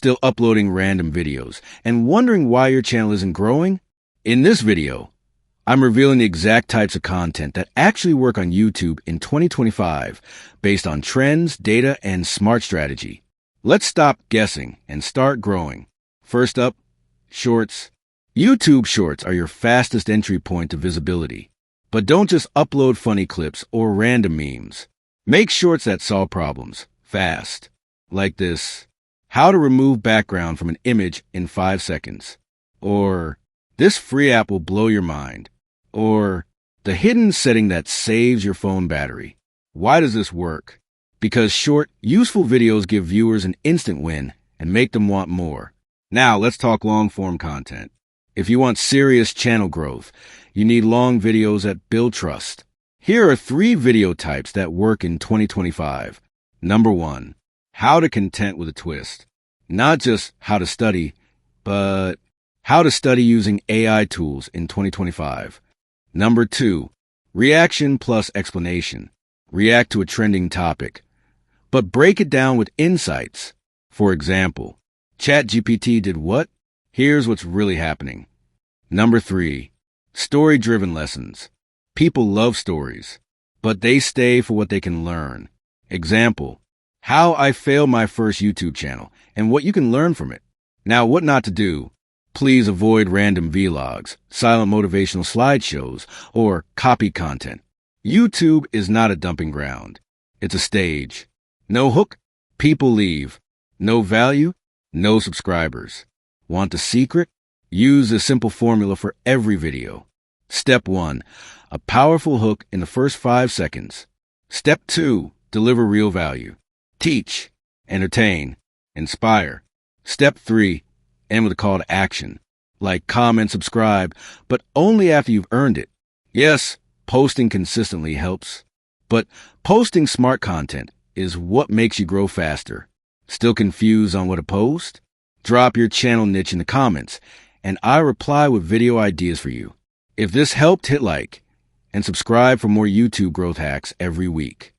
still uploading random videos, and wondering why your channel isn't growing? In this video, I'm revealing the exact types of content that actually work on YouTube in 2025 based on trends, data, and smart strategy. Let's stop guessing and start growing. First up, Shorts. YouTube Shorts are your fastest entry point to visibility. But don't just upload funny clips or random memes. Make shorts that solve problems fast. Like this: how to remove background from an image in 5 seconds. Or, this free app will blow your mind. Or, the hidden setting that saves your phone battery. Why does this work? Because short, useful videos give viewers an instant win and make them want more. Now let's talk long-form content. If you want serious channel growth, you need long videos that build trust. Here are 3 video types that work in 2025. Number 1, how to content with a twist. Not just how to study, but how to study using AI tools in 2025. Number 2, reaction plus explanation. React to a trending topic, but break it down with insights. For example, ChatGPT did what? Here's what's really happening. Number 3, story-driven lessons. People love stories, but they stay for what they can learn. Example, how I failed my first YouTube channel and what you can learn from it. Now, what not to do. Please avoid random vlogs, silent motivational slideshows, or copy content. YouTube is not a dumping ground. It's a stage. No hook? People leave. No value? No subscribers. Want the secret? Use a simple formula for every video. Step 1, a powerful hook in the first 5 seconds. Step 2, deliver real value. Teach, entertain, inspire. Step 3, end with a call to action. Like, comment, subscribe, but only after you've earned it. Yes, posting consistently helps, but posting smart content is what makes you grow faster. Still confused on what to post? Drop your channel niche in the comments, and I reply with video ideas for you. If this helped, hit like and subscribe for more YouTube growth hacks every week.